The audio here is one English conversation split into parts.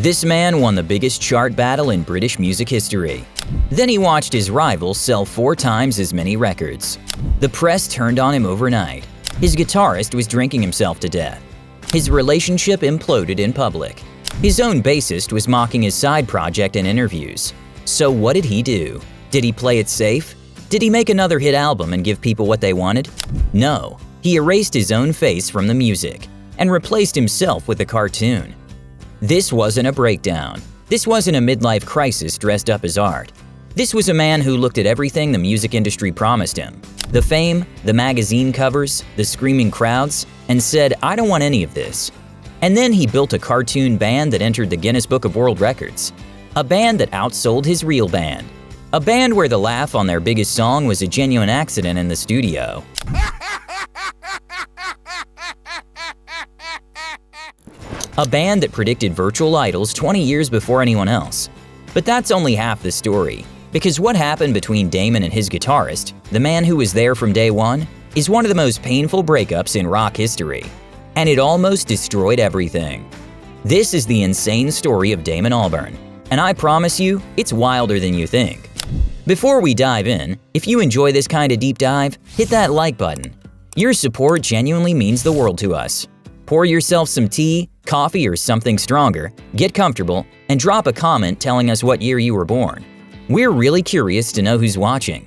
This man won the biggest chart battle in British music history. Then he watched his rival sell 4 times as many records. The press turned on him overnight. His guitarist was drinking himself to death. His relationship imploded in public. His own bassist was mocking his side project in interviews. So what did he do? Did he play it safe? Did he make another hit album and give people what they wanted? No, he erased his own face from the music and replaced himself with a cartoon. This wasn't a breakdown. This wasn't a midlife crisis dressed up as art. This was a man who looked at everything the music industry promised him, the fame, the magazine covers, the screaming crowds, and said, "I don't want any of this." And then he built a cartoon band that entered the Guinness Book of World Records. A band that outsold his real band. A band where the laugh on their biggest song was a genuine accident in the studio. A band that predicted virtual idols 20 years before anyone else. But that's only half the story, because what happened between Damon and his guitarist, the man who was there from day one, is one of the most painful breakups in rock history. And it almost destroyed everything. This is the insane story of Damon Albarn, and I promise you, it's wilder than you think. Before we dive in, if you enjoy this kind of deep dive, hit that like button. Your support genuinely means the world to us. Pour yourself some tea, coffee, or something stronger, get comfortable, and drop a comment telling us what year you were born. We're really curious to know who's watching.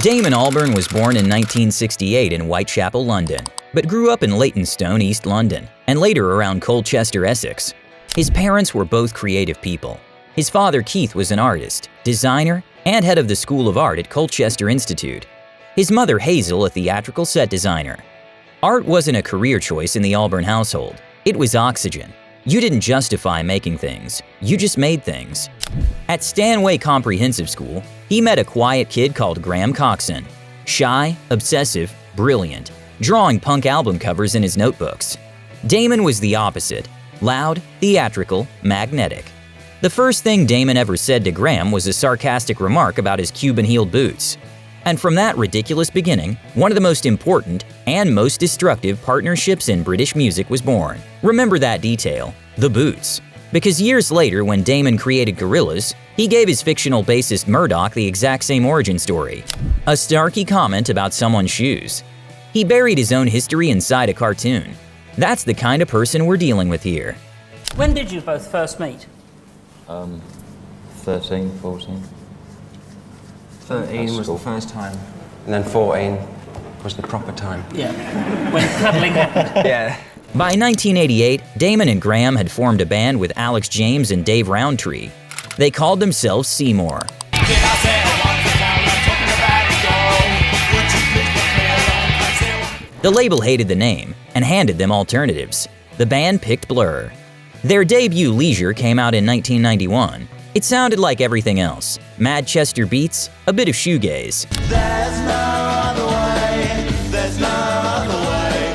Damon Albarn was born in 1968 in Whitechapel, London, but grew up in Leytonstone, East London, and later around Colchester, Essex. His parents were both creative people. His father, Keith, was an artist, designer, and head of the School of Art at Colchester Institute. His mother, Hazel, a theatrical set designer. Art wasn't a career choice in the Albarn household. It was oxygen. You didn't justify making things, you just made things. At Stanway Comprehensive School, he met a quiet kid called Graham Coxon. Shy, obsessive, brilliant, drawing punk album covers in his notebooks. Damon was the opposite, loud, theatrical, magnetic. The first thing Damon ever said to Graham was a sarcastic remark about his Cuban-heeled boots. And from that ridiculous beginning, one of the most important and most destructive partnerships in British music was born. Remember that detail, the boots. Because years later, when Damon created Gorillaz, he gave his fictional bassist Murdoch the exact same origin story. A snarky comment about someone's shoes. He buried his own history inside a cartoon. That's the kind of person we're dealing with here. When did you both first meet? 13, 14. 13 was the first time, and then 14 was the proper time. Yeah, when cuddling happened. Yeah. By 1988, Damon and Graham had formed a band with Alex James and Dave Rowntree. They called themselves Seymour. The label hated the name and handed them alternatives. The band picked Blur. Their debut Leisure came out in 1991. It sounded like everything else. Manchester beats, a bit of shoegaze. There's no other way, there's no other way.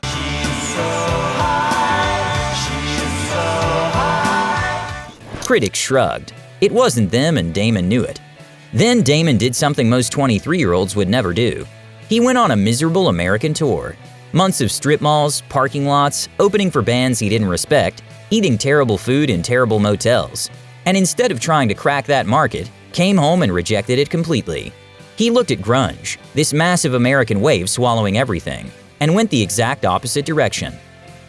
She's so high, she's so high. Critics shrugged. It wasn't them, and Damon knew it. Then Damon did something most 23-year-olds would never do. He went on a miserable American tour. Months of strip malls, parking lots, opening for bands he didn't respect, eating terrible food in terrible motels. And instead of trying to crack that market, came home and rejected it completely. He looked at grunge, this massive American wave swallowing everything, and went the exact opposite direction.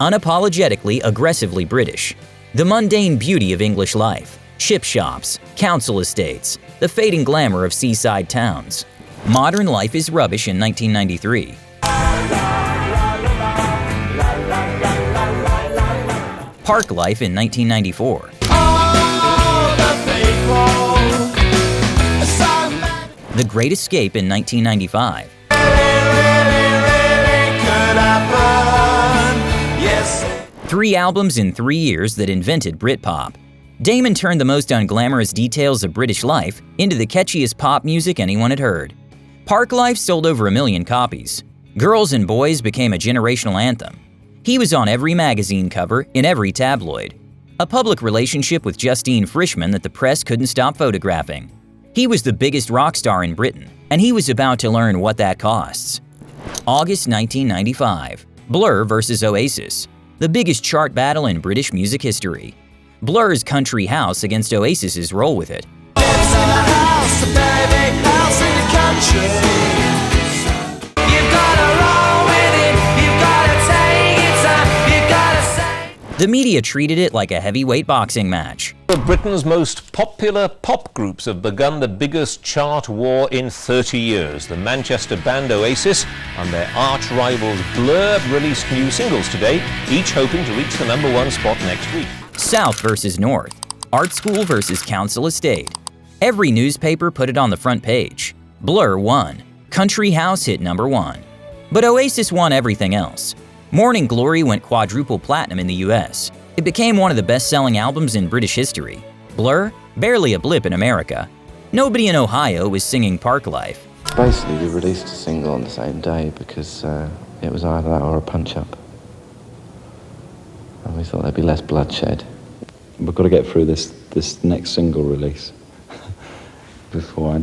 Unapologetically, aggressively British. The mundane beauty of English life, chip shops, council estates, the fading glamour of seaside towns. Modern life is rubbish in 1993. Park life in 1994. The Great Escape in 1995. Three albums in 3 years that invented Britpop. Damon turned the most unglamorous details of British life into the catchiest pop music anyone had heard. Park Life sold over 1 million copies. Girls and Boys became a generational anthem. He was on every magazine cover, in every tabloid. A public relationship with Justine Frischmann that the press couldn't stop photographing. He was the biggest rock star in Britain, and he was about to learn what that costs. August 1995. Blur vs. Oasis. The biggest chart battle in British music history. Blur's Country House against Oasis's Roll With It. Lives in a house, a very big house in the country. You've gotta roll with it, you've gotta take it time, you've gotta say. The media treated it like a heavyweight boxing match. Britain's most popular pop groups have begun the biggest chart war in 30 years. The Manchester band Oasis and their arch rivals Blur released new singles today, each hoping to reach the #1 spot next week. South versus North. Art School versus Council Estate. Every newspaper put it on the front page. Blur won. Country House hit #1. But Oasis won everything else. Morning Glory went quadruple platinum in the US. It became one of the best-selling albums in British history. Blur? Barely a blip in America. Nobody in Ohio was singing Park Life. Basically, we released a single on the same day because it was either that or a punch-up. And we thought there'd be less bloodshed. We've got to get through this next single release before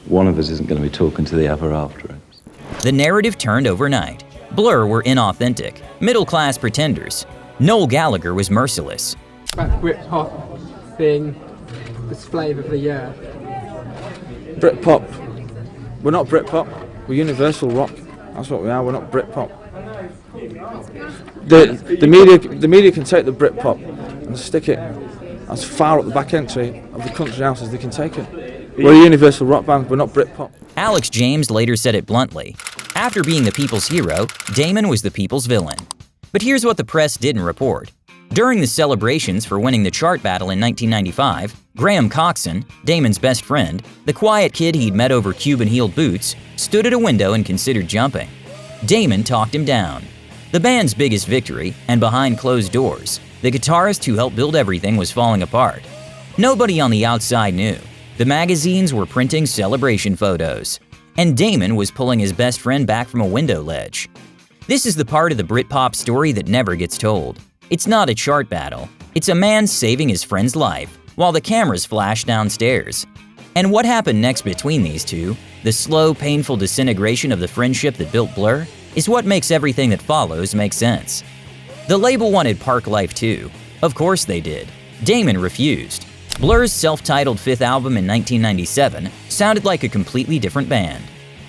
one of us isn't going to be talking to the other after it. The narrative turned overnight. Blur were inauthentic, middle-class pretenders. Noel Gallagher was merciless. About Britpop being the flavour of the year. Britpop. We're not Britpop. We're universal rock. That's what we are. We're not Britpop. The media can take the Britpop and stick it as far up the back entry of the country house as they can take it. We're a universal rock band. We're not Britpop. Alex James later said it bluntly. After being the people's hero, Damon was the people's villain. But here's what the press didn't report. During the celebrations for winning the chart battle in 1995, Graham Coxon, Damon's best friend, the quiet kid he'd met over Cuban-heeled boots, stood at a window and considered jumping. Damon talked him down. The band's biggest victory, and behind closed doors, the guitarist who helped build everything was falling apart. Nobody on the outside knew. The magazines were printing celebration photos. And Damon was pulling his best friend back from a window ledge. This is the part of the Britpop story that never gets told. It's not a chart battle. It's a man saving his friend's life while the cameras flash downstairs. And what happened next between these two, the slow, painful disintegration of the friendship that built Blur, is what makes everything that follows make sense. The label wanted Park Life too. Of course they did. Damon refused. Blur's self-titled fifth album in 1997 sounded like a completely different band.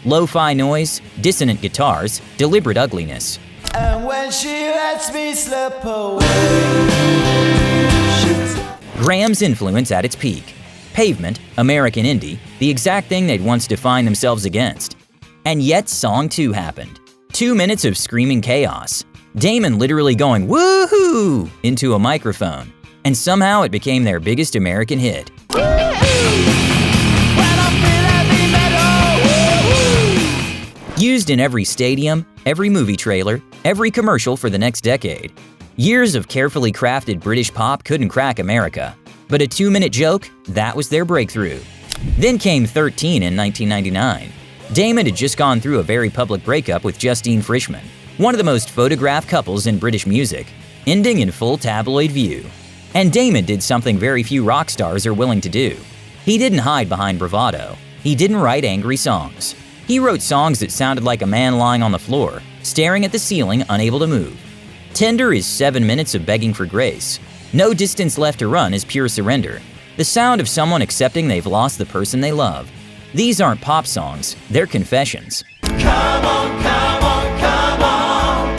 Lo-fi noise, dissonant guitars, deliberate ugliness. And when she lets me slip away, Graham's influence at its peak. Pavement, American indie, the exact thing they'd once defined themselves against. And yet Song 2 happened. 2 minutes of screaming chaos. Damon literally going woohoo into a microphone. And somehow it became their biggest American hit. Used in every stadium, every movie trailer, every commercial for the next decade. Years of carefully crafted British pop couldn't crack America. But a 2-minute joke, that was their breakthrough. Then came 13 in 1999. Damon had just gone through a very public breakup with Justine Frischmann, one of the most photographed couples in British music, ending in full tabloid view. And Damon did something very few rock stars are willing to do. He didn't hide behind bravado. He didn't write angry songs. He wrote songs that sounded like a man lying on the floor, staring at the ceiling, unable to move. Tender is 7 minutes of begging for grace. No Distance Left to Run is pure surrender. The sound of someone accepting they've lost the person they love. These aren't pop songs, they're confessions. come on, come on, come on,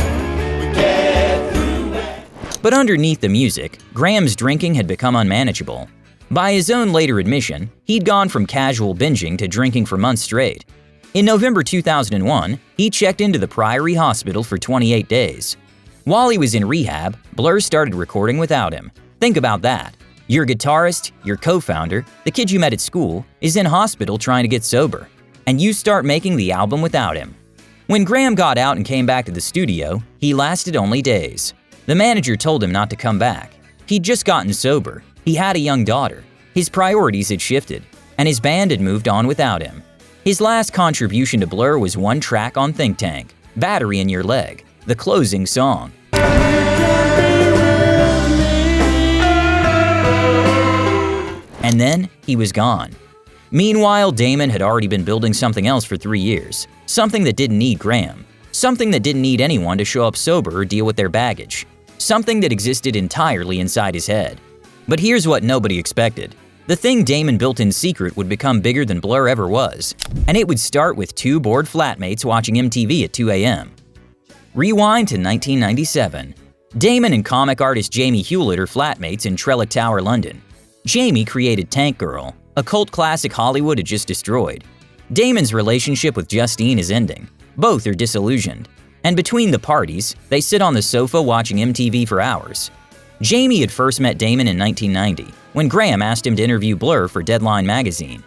we get through it. But underneath the music, Graham's drinking had become unmanageable. By his own later admission, he'd gone from casual binging to drinking for months straight. In November 2001, he checked into the Priory Hospital for 28 days. While he was in rehab, Blur started recording without him. Think about that. Your guitarist, your co-founder, the kid you met at school, is in hospital trying to get sober. And you start making the album without him. When Graham got out and came back to the studio, he lasted only days. The manager told him not to come back. He'd just gotten sober. He had a young daughter. His priorities had shifted, and his band had moved on without him. His last contribution to Blur was one track on Think Tank, Battery in Your Leg, the closing song. And then he was gone. Meanwhile, Damon had already been building something else for 3 years, something that didn't need Graham, something that didn't need anyone to show up sober or deal with their baggage, something that existed entirely inside his head. But here's what nobody expected. The thing Damon built in secret would become bigger than Blur ever was, and it would start with two bored flatmates watching MTV at 2 a.m. Rewind to 1997. Damon and comic artist Jamie Hewlett are flatmates in Trellick Tower, London. Jamie created Tank Girl, a cult classic Hollywood had just destroyed. Damon's relationship with Justine is ending. Both are disillusioned. And between the parties, they sit on the sofa watching MTV for hours. Jamie had first met Damon in 1990, when Graham asked him to interview Blur for Deadline magazine.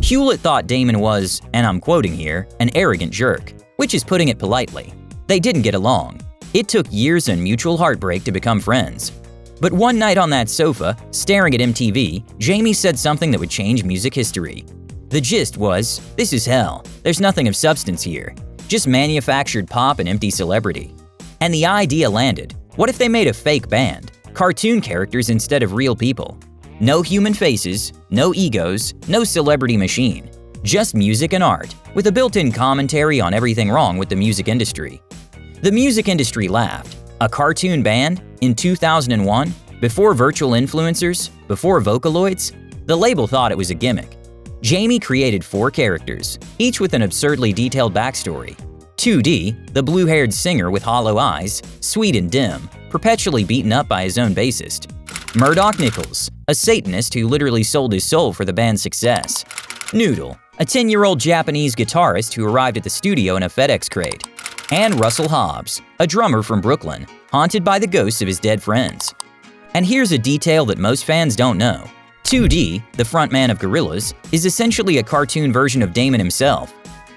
Hewlett thought Damon was, and I'm quoting here, an arrogant jerk, which is putting it politely. They didn't get along. It took years and mutual heartbreak to become friends. But one night on that sofa, staring at MTV, Jamie said something that would change music history. The gist was, this is hell, there's nothing of substance here, just manufactured pop and empty celebrity. And the idea landed. What if they made a fake band? Cartoon characters instead of real people. No human faces, no egos, no celebrity machine. Just music and art, with a built-in commentary on everything wrong with the music industry. The music industry laughed. A cartoon band? In 2001? Before virtual influencers? Before Vocaloids? The label thought it was a gimmick. Jamie created 4 characters, each with an absurdly detailed backstory. 2D, the blue-haired singer with hollow eyes, sweet and dim, perpetually beaten up by his own bassist. Murdoch Nichols, a Satanist who literally sold his soul for the band's success. Noodle, a 10-year-old Japanese guitarist who arrived at the studio in a FedEx crate. And Russell Hobbs, a drummer from Brooklyn, haunted by the ghosts of his dead friends. And here's a detail that most fans don't know. 2D, the frontman of Gorillaz, is essentially a cartoon version of Damon himself.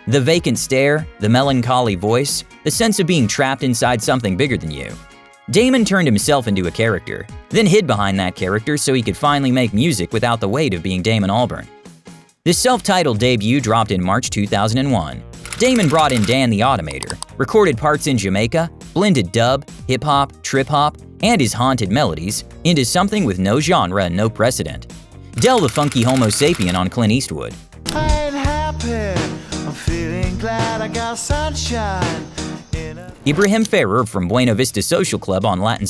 The vacant stare, the melancholy voice, the sense of being trapped inside something bigger than you. Damon turned himself into a character, then hid behind that character so he could finally make music without the weight of being Damon Albarn. The self-titled debut dropped in March 2001. Damon brought in Dan the Automator, recorded parts in Jamaica, blended dub, hip-hop, trip-hop, and his haunted melodies into something with no genre and no precedent. Del the funky Homo sapien on Clint Eastwood. I ain't happy, I'm feeling glad I got sunshine. Ibrahim Ferrer from Buena Vista Social Club on Latin.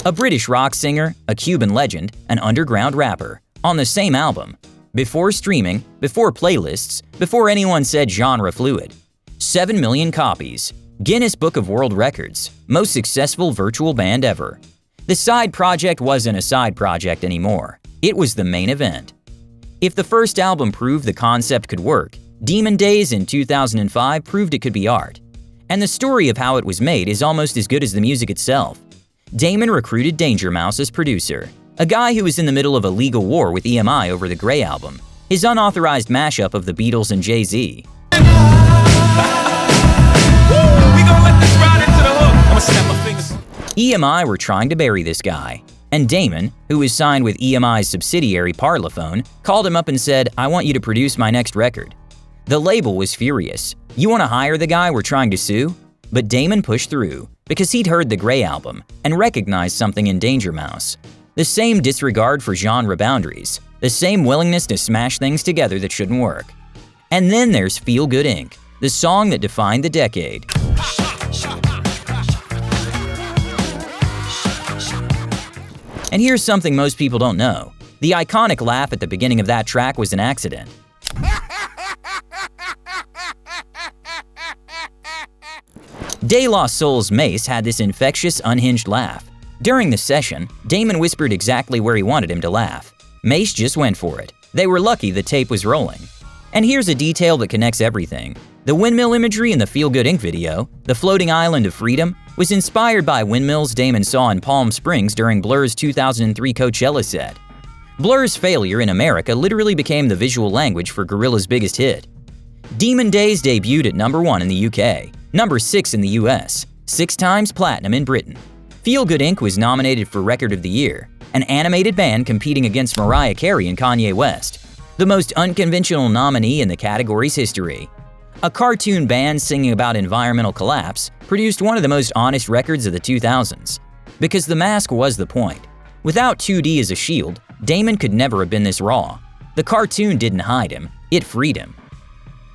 A British rock singer, a Cuban legend, an underground rapper, on the same album. Before streaming, before playlists, before anyone said genre fluid. 7 million copies. Guinness Book of World Records. Most successful virtual band ever. The side project wasn't a side project anymore. It was the main event. If the first album proved the concept could work, Demon Days in 2005 proved it could be art. And the story of how it was made is almost as good as the music itself. Damon recruited Danger Mouse as producer, a guy who was in the middle of a legal war with EMI over the Grey album, his unauthorized mashup of the Beatles and Jay-Z. EMI were trying to bury this guy, and Damon, who was signed with EMI's subsidiary Parlophone, called him up and said, "I want you to produce my next record." The label was furious. "You want to hire the guy we're trying to sue?" But Damon pushed through, because he'd heard the Grey album and recognized something in Danger Mouse. The same disregard for genre boundaries, the same willingness to smash things together that shouldn't work. And then there's Feel Good Inc., the song that defined the decade. And here's something most people don't know. The iconic laugh at the beginning of that track was an accident. De La Soul's Mace had this infectious, unhinged laugh. During the session, Damon whispered exactly where he wanted him to laugh. Mace just went for it. They were lucky the tape was rolling. And here's a detail that connects everything. The windmill imagery in the Feel Good Inc. video, the floating island of freedom, was inspired by windmills Damon saw in Palm Springs during Blur's 2003 Coachella set. Blur's failure in America literally became the visual language for Gorillaz' biggest hit. Demon Days debuted at #1 in the UK, #6 in the US, 6 times platinum in Britain. Feel Good Inc. was nominated for Record of the Year, an animated band competing against Mariah Carey and Kanye West, the most unconventional nominee in the category's history. A cartoon band singing about environmental collapse produced one of the most honest records of the 2000s. Because the mask was the point. Without 2D as a shield, Damon could never have been this raw. The cartoon didn't hide him, it freed him.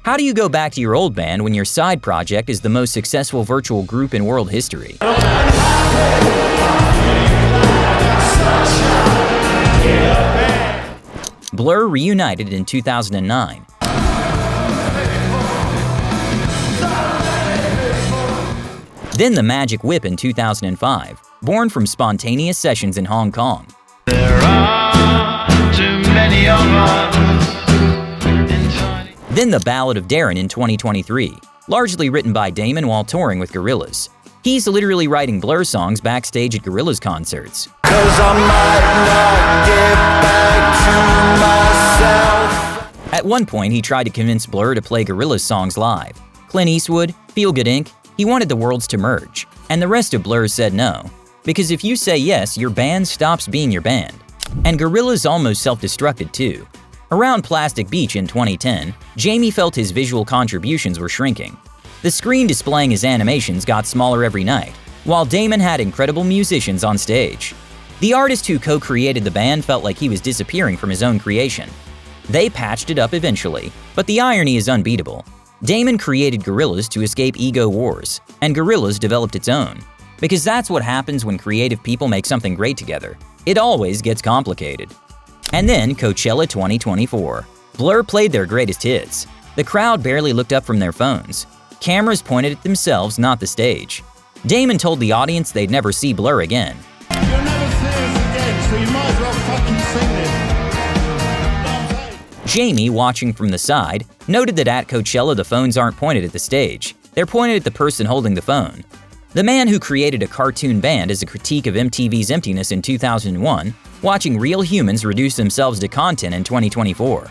How do you go back to your old band when your side project is the most successful virtual group in world history? Blur reunited in 2009. Then the Magic Whip in 2005, born from spontaneous sessions in Hong Kong. There are too many of us. Then the Ballad of Darren in 2023, largely written by Damon while touring with Gorillaz. He's literally writing Blur songs backstage at Gorillaz concerts. 'Cause I might not get back to myself. At one point, he tried to convince Blur to play Gorillaz songs live. Clint Eastwood, Feel Good Inc., he wanted the worlds to merge, and the rest of Blur said no. Because if you say yes, your band stops being your band. And Gorillaz almost self-destructed too. Around Plastic Beach in 2010, Jamie felt his visual contributions were shrinking. The screen displaying his animations got smaller every night, while Damon had incredible musicians on stage. The artist who co-created the band felt like he was disappearing from his own creation. They patched it up eventually, but the irony is unbeatable. Damon created Gorillaz to escape ego wars, and Gorillaz developed its own. Because that's what happens when creative people make something great together. It always gets complicated. And then Coachella 2024. Blur played their greatest hits. The crowd barely looked up from their phones. Cameras pointed at themselves, not the stage. Damon told the audience they'd never see Blur again. You'll never see us again, so you might as well fucking sing this. Jamie, watching from the side, noted that at Coachella the phones aren't pointed at the stage. They're pointed at the person holding the phone. The man who created a cartoon band as a critique of MTV's emptiness in 2001, watching real humans reduce themselves to content in 2024.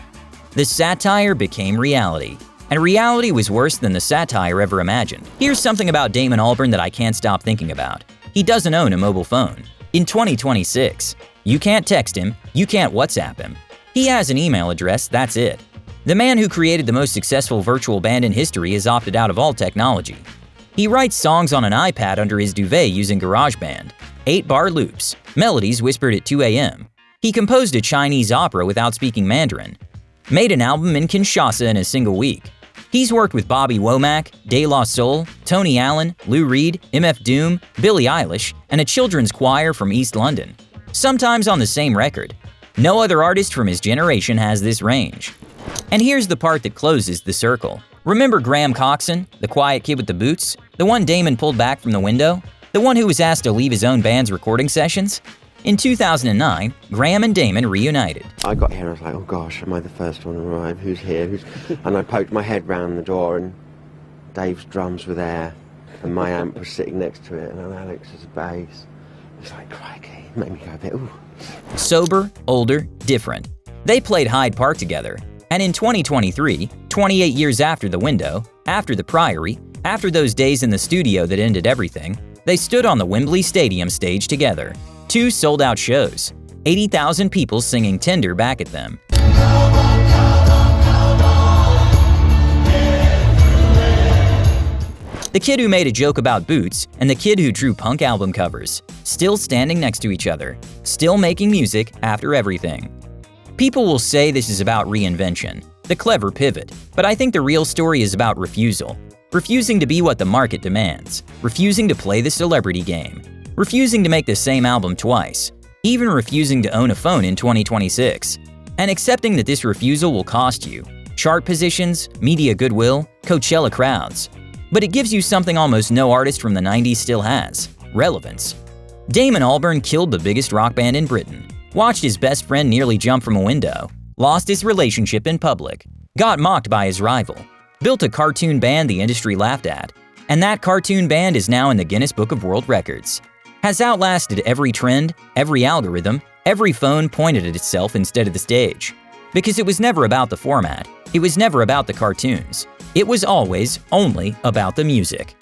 The satire became reality, and reality was worse than the satire ever imagined. Here's something about Damon Albarn that I can't stop thinking about. He doesn't own a mobile phone. In 2026, you can't text him, you can't WhatsApp him. He has an email address, that's it. The man who created the most successful virtual band in history has opted out of all technology. He writes songs on an iPad under his duvet using GarageBand, 8-bar loops, melodies whispered at 2 a.m. He composed a Chinese opera without speaking Mandarin, made an album in Kinshasa in a single week. He's worked with Bobby Womack, De La Soul, Tony Allen, Lou Reed, MF Doom, Billie Eilish, and a children's choir from East London, sometimes on the same record. No other artist from his generation has this range. And here's the part that closes the circle. Remember Graham Coxon, the quiet kid with the boots? The one Damon pulled back from the window? The one who was asked to leave his own band's recording sessions? In 2009, Graham and Damon reunited. I got here and I was like, oh gosh, am I the first one to arrive? Who's here? And I poked my head round the door and Dave's drums were there and my amp was sitting next to it and Alex's bass. It's like, crikey, it made me go a bit, ooh. Sober, older, different. They played Hyde Park together. And in 2023, 28 years after the window, after the Priory, after those days in the studio that ended everything, they stood on the Wembley Stadium stage together. 2 sold-out shows, 80,000 people singing Tender back at them. The kid who made a joke about boots and the kid who drew punk album covers, still standing next to each other, still making music after everything. People will say this is about reinvention, the clever pivot, but I think the real story is about refusal. Refusing to be what the market demands, refusing to play the celebrity game, refusing to make the same album twice, even refusing to own a phone in 2026, and accepting that this refusal will cost you chart positions, media goodwill, Coachella crowds. But it gives you something almost no artist from the 90s still has: relevance. Damon Albarn killed the biggest rock band in Britain, watched his best friend nearly jump from a window, lost his relationship in public, got mocked by his rival, built a cartoon band the industry laughed at, and that cartoon band is now in the Guinness Book of World Records. Has outlasted every trend, every algorithm, every phone pointed at itself instead of the stage. Because it was never about the format, it was never about the cartoons. It was always only about the music.